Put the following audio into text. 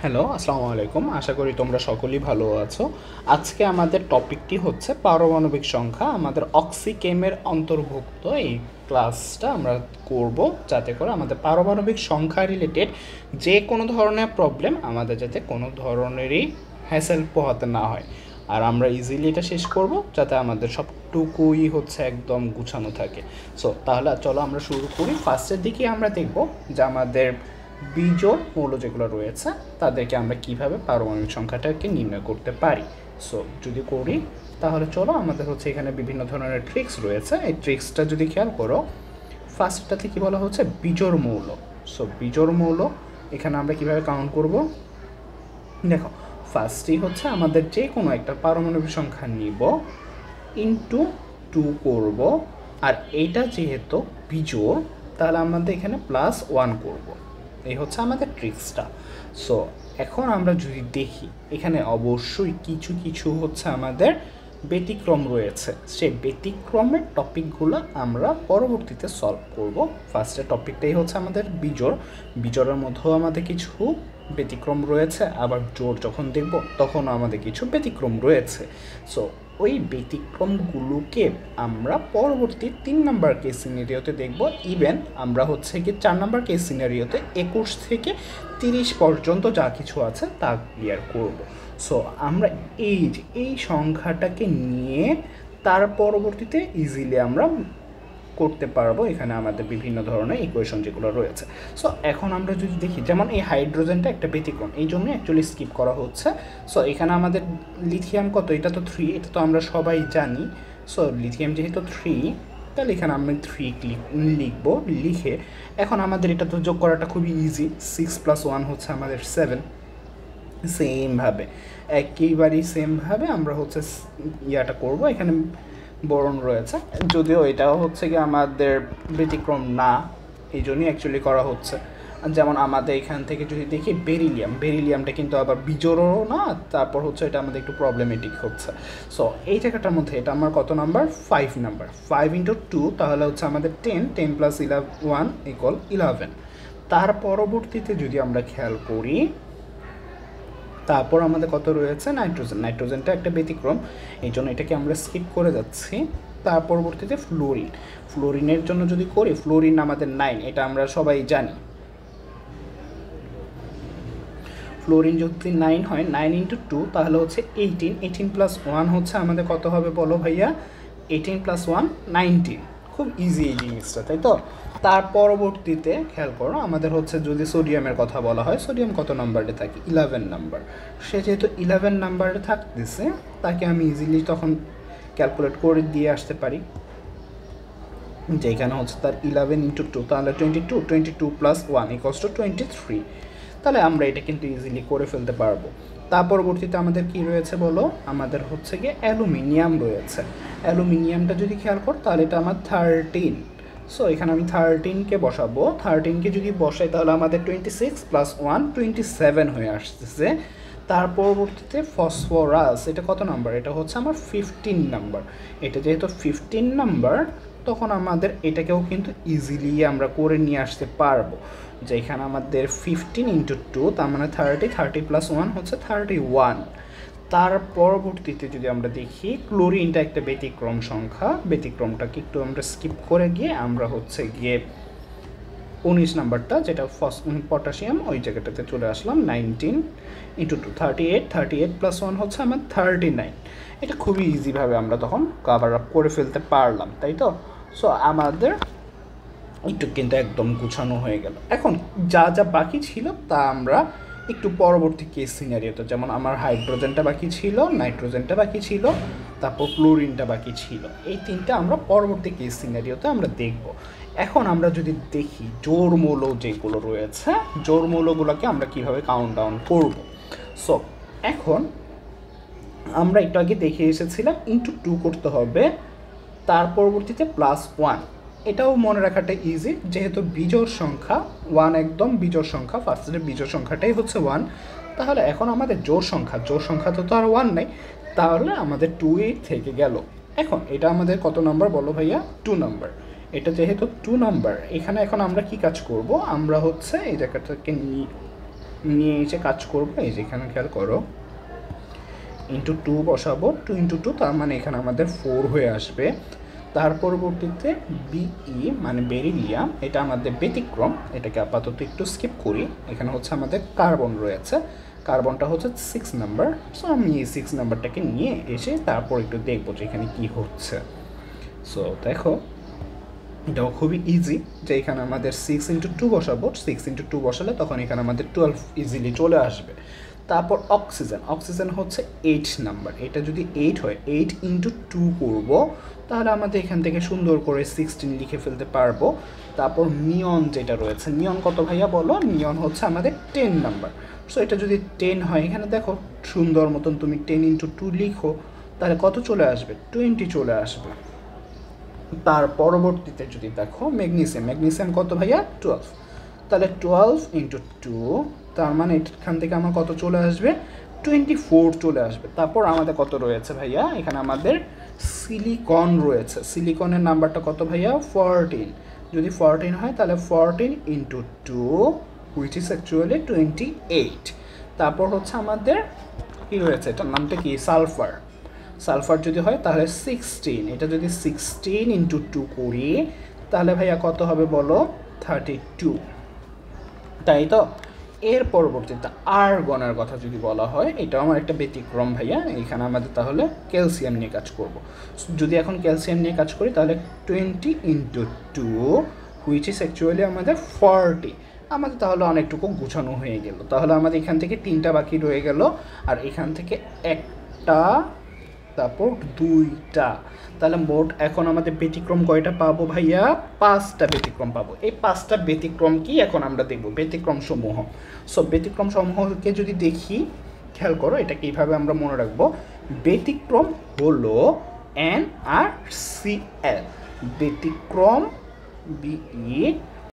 Hello, আসসালামু আলাইকুম। আশা করি তোমরা সকলেই ভালো আছো। আজকে আমাদের টপিকটি হচ্ছে পারমাণবিক সংখ্যা। আমাদের অক্সিকেমের অন্তর্ভুক্ত এই ক্লাসটা আমরা করব, যাতে করে আমাদের পারমাণবিক সংখ্যা রিলেটেড যে কোনো ধরনের প্রবলেম আমাদের যাতে কোনো ধরনেরই হ্যাসেল পোহাতে না হয়। আর আমরা ইজিলি এটা শেষ করব, যাতে আমাদের সবটুকুই হচ্ছে একদম গুছানো থাকে। সো তাহলে চলো আমরা শুরু করি। ফার্স্টের দিকে আমরা দেখব যে আমাদের বিজোড় মৌল যেগুলো রয়েছে তাদেরকে আমরা কিভাবে পারমাণবিক সংখ্যাটাকে নির্ণয় করতে পারি। সো যদি করি তাহলে চলো, আমাদের হচ্ছে এখানে বিভিন্ন ধরনের ট্রিক্স রয়েছে। এই ট্রিক্সটা যদি খেয়াল করো, ফার্স্টটাতে কি বলা হচ্ছে বিজোড় মৌল। সো বিজোড় মৌল এখানে আমরা কিভাবে কাউন্ট করব, দেখো ফার্স্টই হচ্ছে আমাদের যে কোনো একটা পারমাণবিক সংখ্যা নিব, ইনটু 2 করব, আর এইটা যেহেতু বিজোড় তাহলে আমাদের এখানে +1 করব। এই হচ্ছে আমাদের ট্রিক্সটা। সো এখন আমরা যদি দেখি, এখানে অবশ্যই কিছু কিছু হচ্ছে আমাদের ব্যতিক্রম রয়েছে। সেই ব্যতিক্রমের টপিকগুলো আমরা পরবর্তীতে সলভ করব। ফার্স্টের টপিকটাই হচ্ছে আমাদের বিজোড়। বিজোড়ের মধ্যেও আমাদের কিছু ব্যতিক্রম রয়েছে, আবার জোড় যখন দেখব তখনও আমাদের কিছু ব্যতিক্রম রয়েছে। সো ওই ব্যতিক্রমগুলোকে আমরা পরবর্তী 3 নাম্বার কেস সিনারিওতে দেখব। ইভেন আমরা হচ্ছে কি 4 নাম্বার কেস সিনারিওতে 21 থেকে 30 পর্যন্ত যা কিছু আছে তা ক্লিয়ার করব। সো আমরা এই সংখ্যাটাকে নিয়ে তার পরবর্তীতে ইজিলি আমরা করতে পারবো এখানে আমাদের বিভিন্ন ধরনের ইকুয়েশন যেগুলো রয়েছে। সো এখন আমরা যদি দেখি, যেমন এই হাইড্রোজেনটা একটা ব্যতিক্রম, এই জন্য অ্যাকচুয়ালি স্কিপ করা হচ্ছে। সো এখানে আমাদের লিথিয়াম কত, এটা তো 3, এটা তো আমরা সবাই জানি। সো লিথিয়াম যেহেতু 3, তাহলে এখানে আমি 3 লিখবো। লিখে এখন আমাদের এটা তো যোগ করাটা খুবই ইজি। 6 + 1 হচ্ছে আমাদের 7। সেমভাবে একেবারেই সেমভাবে আমরা হচ্ছে ইয়াটা করব। এখানে বোরন রয়েছে, যদিও এটাও হচ্ছে কি আমাদের ব্যতিক্রম না, এই জন্যই অ্যাকচুয়ালি করা হচ্ছে। যেমন আমাদের এখান থেকে যদি দেখি বেরিলিয়ামটা কিন্তু আবার বিজোড়ও না, তারপর হচ্ছে এটা আমাদের একটু প্রবলেমেটিক হচ্ছে। সো এই জায়গাটার মধ্যে এটা আমার কত নাম্বার, 5 নাম্বার। 5 × 2 তাহলে হচ্ছে আমাদের 10 + 1 = 11। তার পরবর্তীতে যদি আমরা খেয়াল করি, তারপর আমাদের কত রয়েছে, নাইট্রোজেনটা একটা ব্যতিক্রম, এই জন্য এটাকে আমরা স্কিপ করে যাচ্ছি। তার পরবর্তীতে ফ্লোরিনের জন্য যদি করি, ফ্লোরিন আমাদের 9, এটা আমরা সবাই জানি। ফ্লোরিন যদি 9 হয়, 9 × 2 তাহলে হচ্ছে 18। 18 + 1 হচ্ছে আমাদের কত হবে বলো ভাইয়া, 18 + 1 19। খুব ইজি এই জিনিসটা, তাই তো? তার পরবর্তীতে খেয়াল করো, আমাদের হচ্ছে যদি সোডিয়ামের কথা বলা হয়, সোডিয়াম কত নাম্বারে থাকে, 11 নাম্বার। সে যেহেতু 11 নাম্বারে থাকতেছে, তাকে আমি ইজিলি তখন ক্যালকুলেট করে দিয়ে আসতে পারি, যেখানে হচ্ছে তার 11 × 2 তাহলে 22, 22 + 1 = 23। তাহলে আমরা এটা কিন্তু ইজিলি করে ফেলতে পারবো। তার পরবর্তীতে আমাদের কি রয়েছে বলো, আমাদের হচ্ছে গিয়ে অ্যালুমিনিয়াম রয়েছে। অ্যালুমিনিয়ামটা যদি খেয়াল কর তাহলে এটা আমার 13। সো এখানে আমি 13কে বসাবো। 13কে যদি বসাই তাহলে আমাদের 26 + 1 27 হয়ে আসতেছে। তার পরবর্তীতে ফসফরাস, এটা কত নাম্বার, এটা হচ্ছে আমার 15 নাম্বার। এটা যেহেতু 15 নাম্বার, তখন আমাদের এটাকেও কিন্তু ইজিলি আমরা করে নিয়ে আসতে পারবো। যেখানে আমাদের 15 × 2 তার মানে 30, 30 + 1 হচ্ছে 31। তার পরবর্তীতে যদি আমরা দেখি, ক্লোরিনটা একটা ব্যতিক্রম সংখ্যা, ব্যতিক্রমটাকে একটু আমরা স্কিপ করে গিয়ে আমরা হচ্ছে গিয়ে 19 নাম্বারটা যেটা পটাশিয়াম, ওই জায়গাটাতে চলে আসলাম। 19 × 2 38, 38 + 1 হচ্ছে আমার 39। এটা খুবই ইজিভাবে আমরা তখন কভার আপ করে ফেলতে পারলাম, তাই তো? সো আমাদের একটু কিন্তু একদম গুছানো হয়ে গেল। এখন যা যা বাকি ছিল তা আমরা একটু পরবর্তী কেস সিনারিওতে, যেমন আমার হাইড্রোজেনটা বাকি ছিল, নাইট্রোজেনটা বাকি ছিল, তারপর ক্লোরিনটা বাকি ছিল, এই তিনটা আমরা পরবর্তী কেস সিনারিওতে আমরা দেখব। এখন আমরা যদি দেখি জোড় মৌল যেগুলো রয়েছে, জোড় মৌলগুলোকে আমরা কিভাবে কাউন্ট ডাউন করব। সো এখন আমরা একটু আগে দেখে এসেছিলাম × 2 করতে হবে, তার পরবর্তীতে +1। এটাও মনে রাখাটা ইজি, যেহেতু বিজোড় সংখ্যা 1, একদম বিজোড় সংখ্যা, ফার্স্টের বিজোড় সংখ্যাটাই হচ্ছে 1। তাহলে এখন আমাদের জোড় সংখ্যা তো আর 1 নেই, তাহলে আমাদের 2 থেকে গেল। এখন এটা আমাদের কত নাম্বার বলো ভাইয়া, 2 নাম্বার। এটা যেহেতু 2 নাম্বার, এখানে এখন আমরা কি কাজ করব, আমরা হচ্ছে এই জায়গাটাকে নিয়ে এসে কাজ করবো। এই যে এখানে খেয়াল করো, ইন্টু 2 বসাবো, 2 ইন্টু 2 তার মানে এখানে আমাদের 4 হয়ে আসবে। তার পরবর্তীতে বিই মানে বেরিলিয়াম, এটা আমাদের ব্যতিক্রম, এটাকে আপাতত একটু স্কিপ করি। এখানে হচ্ছে আমাদের কার্বন রয়েছে, কার্বনটা হচ্ছে 6 নাম্বার। সো আমি এই 6 নাম্বারটাকে নিয়ে এসে তারপর একটু দেখবো যে এখানে কী হচ্ছে। সো দেখো এটাও খুবই ইজি, যে এখানে আমাদের 6 ইন্টু 2 বসাবো, 6 ইন্টু 2 বসালে তখন এখানে আমাদের 12 ইজিলি চলে আসবে। তারপর অক্সিজেন, অক্সিজেন হচ্ছে 8 নাম্বার, এটা যদি 8 হয় 8 ইন্টু 2 করবো, তাহলে আমাদের এখান থেকে সুন্দর করে 16 লিখে ফেলতে পারবো। তারপর নিয়ন যেটা রয়েছে, নিয়ন কত ভাইয়া বলো? নিয়ন হচ্ছে আমাদের 10 নাম্বার। সো এটা যদি 10 হয়, এখানে দেখো সুন্দর মতন তুমি 10 ইন্টু 2 লিখো, তাহলে কত চলে আসবে? 20 চলে আসবে। তার পরবর্তীতে যদি দেখো ম্যাগনেসিয়াম, ম্যাগনেসিয়াম কত ভাইয়া? 12, তাহলে 12 ইন্টু 2, তার মানে এখান থেকে আমার কত চলে আসবে? 24 চলে আসবে। তারপর আমাদের কত রয়েছে ভাইয়া? এখানে আমাদের সিলিকন রয়েছে, সিলিকনের নাম্বারটা কত ভাইয়া? 14, যদি 14 হয় তাহলে 14 ইন্টু 2 হুইচ ইজ অ্যাকচুয়ালি 28। তারপর হচ্ছে আমাদের কী রয়েছে, এটার নামটা কি? সালফার, সালফার যদি হয় তাহলে 16, এটা যদি 16 ইন্টু 2 করি তাহলে ভাইয়া কত হবে বলো? 32, তাই তো। এর পরবর্তীতে আর্গনের কথা যদি বলা হয়, এটাও আমার একটা ব্যতিক্রম ভাইয়া। এখানে আমাদের তাহলে ক্যালসিয়াম নিয়ে কাজ করব। যদি এখন ক্যালসিয়াম নিয়ে কাজ করি তাহলে 20 ইন্টু 2 হুইচ ইজ অ্যাকচুয়ালি আমাদের 40, আমাদের তাহলে অনেকটুকু গুছানো হয়ে গেল। তাহলে আমাদের এখান থেকে 3টা বাকি রয়ে গেল, আর এখান থেকে একটা, তারপর 2টা। তাহলে মোট এখন আমাদের ব্যতিক্রম কয়টা পাবো ভাইয়া? 5টা ব্যতিক্রম পাবো। এই 5টা ব্যতিক্রম কি এখন আমরা দেখব, ব্যতিক্রম সমূহ। সো ব্যতিক্রম সমূহকে যদি দেখি, খেয়াল করো এটা কীভাবে আমরা মনে রাখবো। ব্যতিক্রম হলো NaCl, ব্যতিক্রম BE